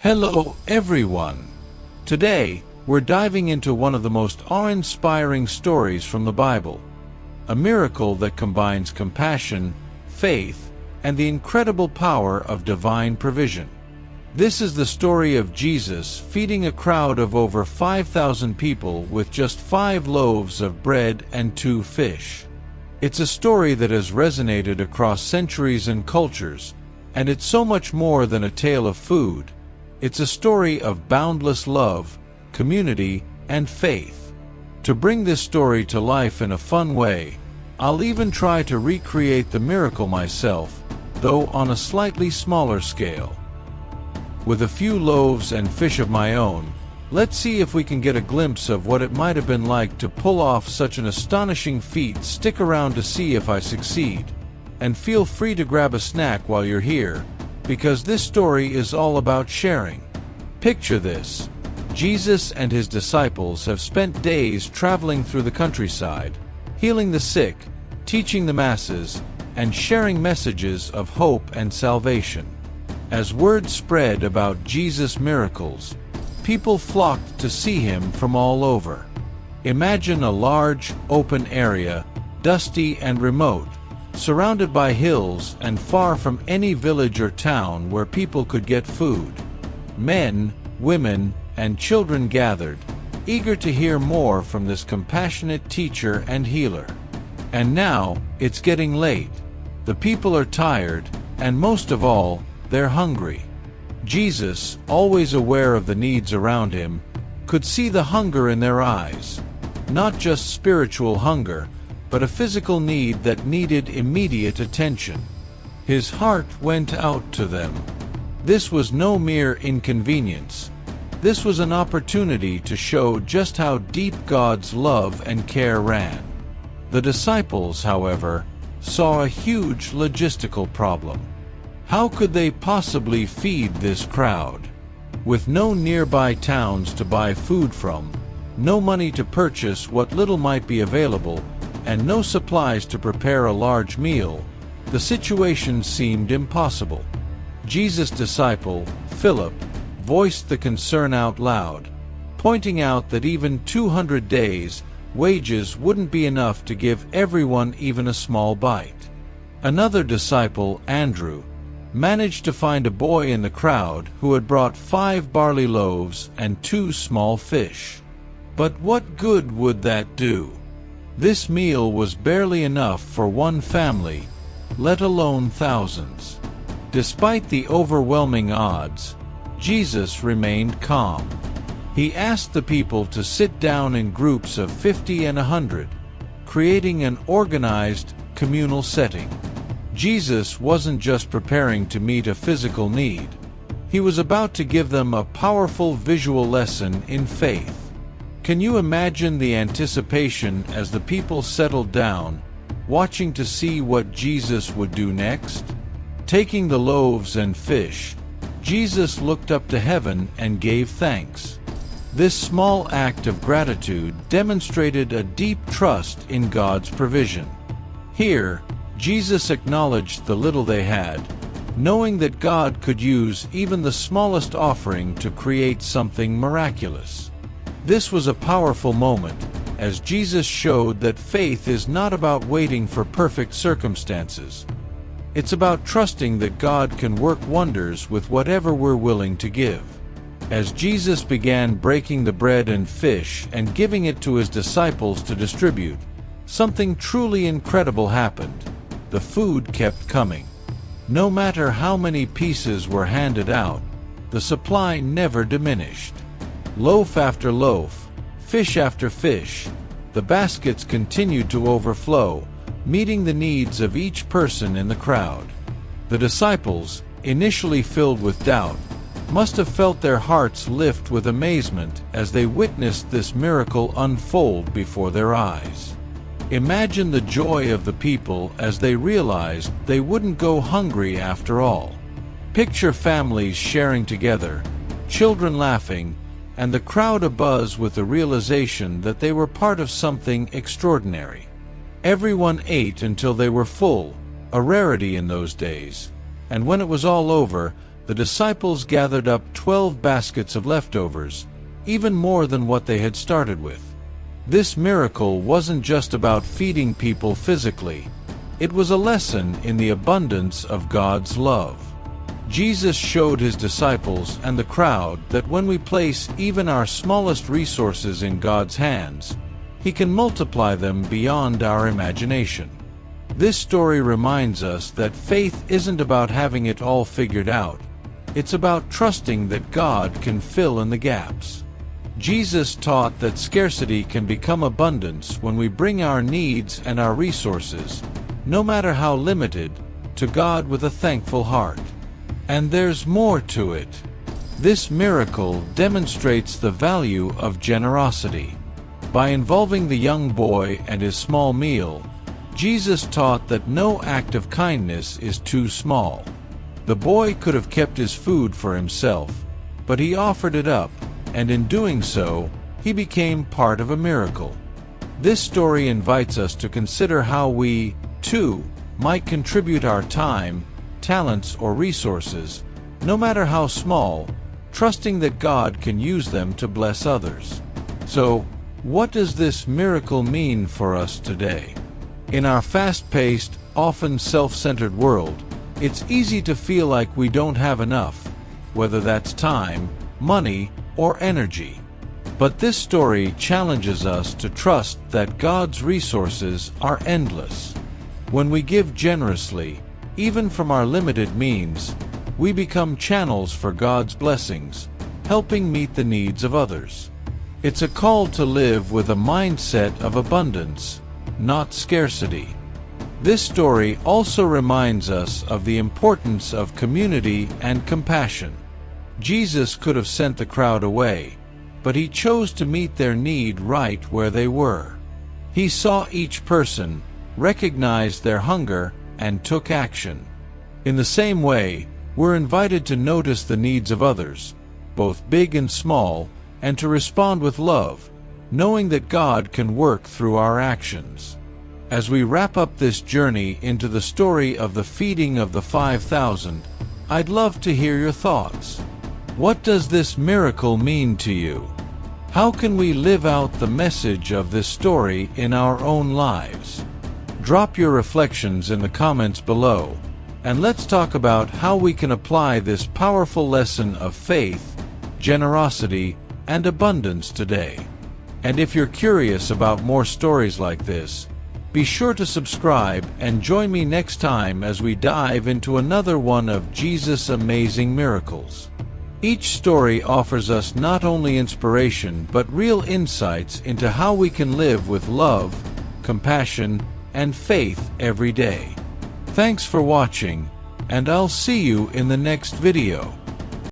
Hello, everyone. Today, we're diving into one of the most awe-inspiring stories from the Bible. A miracle that combines compassion, faith, and the incredible power of divine provision. This is the story of Jesus feeding a crowd of over 5,000 people with just 5 loaves of bread and 2 fish. It's a story that has resonated across centuries and cultures, and it's so much more than a tale of food. It's a story of boundless love, community, and faith. To bring this story to life in a fun way, I'll even try to recreate the miracle myself, though on a slightly smaller scale. With a few loaves and fish of my own, let's see if we can get a glimpse of what it might have been like to pull off such an astonishing feat. Stick around to see if I succeed. And feel free to grab a snack while you're here, because this story is all about sharing. Picture this. Jesus and his disciples have spent days traveling through the countryside, healing the sick, teaching the masses, and sharing messages of hope and salvation. As word spread about Jesus' miracles, people flocked to see him from all over. Imagine a large, open area, dusty and remote, surrounded by hills and far from any village or town where people could get food. Men, women, and children gathered, eager to hear more from this compassionate teacher and healer. And now, it's getting late. The people are tired, and most of all, they're hungry. Jesus, always aware of the needs around him, could see the hunger in their eyes. Not just spiritual hunger, but a physical need that needed immediate attention. His heart went out to them. This was no mere inconvenience. This was an opportunity to show just how deep God's love and care ran. The disciples, however, saw a huge logistical problem. How could they possibly feed this crowd? With no nearby towns to buy food from, no money to purchase what little might be available, and no supplies to prepare a large meal, the situation seemed impossible. Jesus' disciple, Philip, voiced the concern out loud, pointing out that even 200 days' wages wouldn't be enough to give everyone even a small bite. Another disciple, Andrew, managed to find a boy in the crowd who had brought 5 barley loaves and 2 small fish. But what good would that do? This meal was barely enough for one family, let alone thousands. Despite the overwhelming odds, Jesus remained calm. He asked the people to sit down in groups of 50 and 100, creating an organized, communal setting. Jesus wasn't just preparing to meet a physical need. He was about to give them a powerful visual lesson in faith. Can you imagine the anticipation as the people settled down, watching to see what Jesus would do next? Taking the loaves and fish, Jesus looked up to heaven and gave thanks. This small act of gratitude demonstrated a deep trust in God's provision. Here, Jesus acknowledged the little they had, knowing that God could use even the smallest offering to create something miraculous. This was a powerful moment, as Jesus showed that faith is not about waiting for perfect circumstances. It's about trusting that God can work wonders with whatever we're willing to give. As Jesus began breaking the bread and fish and giving it to his disciples to distribute, something truly incredible happened. The food kept coming. No matter how many pieces were handed out, the supply never diminished. Loaf after loaf, fish after fish, the baskets continued to overflow, meeting the needs of each person in the crowd. The disciples, initially filled with doubt, must have felt their hearts lift with amazement as they witnessed this miracle unfold before their eyes. Imagine the joy of the people as they realized they wouldn't go hungry after all. Picture families sharing together, children laughing, and the crowd abuzz with the realization that they were part of something extraordinary. Everyone ate until they were full, a rarity in those days, and when it was all over, the disciples gathered up 12 baskets of leftovers, even more than what they had started with. This miracle wasn't just about feeding people physically. It was a lesson in the abundance of God's love. Jesus showed his disciples and the crowd that when we place even our smallest resources in God's hands, He can multiply them beyond our imagination. This story reminds us that faith isn't about having it all figured out. It's about trusting that God can fill in the gaps. Jesus taught that scarcity can become abundance when we bring our needs and our resources, no matter how limited, to God with a thankful heart. And there's more to it. This miracle demonstrates the value of generosity. By involving the young boy and his small meal, Jesus taught that no act of kindness is too small. The boy could have kept his food for himself, but he offered it up, and in doing so, he became part of a miracle. This story invites us to consider how we, too, might contribute our time, talents, or resources, no matter how small, trusting that God can use them to bless others. So, what does this miracle mean for us today? In our fast-paced, often self-centered world, it's easy to feel like we don't have enough, whether that's time, money, or energy. But this story challenges us to trust that God's resources are endless. When we give generously, even from our limited means, we become channels for God's blessings, helping meet the needs of others. It's a call to live with a mindset of abundance, not scarcity. This story also reminds us of the importance of community and compassion. Jesus could have sent the crowd away, but he chose to meet their need right where they were. He saw each person, recognized their hunger, and took action. In the same way, we're invited to notice the needs of others, both big and small, and to respond with love, knowing that God can work through our actions. As we wrap up this journey into the story of the feeding of the 5,000, I'd love to hear your thoughts. What does this miracle mean to you? How can we live out the message of this story in our own lives? Drop your reflections in the comments below, and let's talk about how we can apply this powerful lesson of faith, generosity, and abundance today. And if you're curious about more stories like this, be sure to subscribe and join me next time as we dive into another one of Jesus' amazing miracles. Each story offers us not only inspiration but real insights into how we can live with love, compassion, and faith every day. Thanks for watching, and I'll see you in the next video.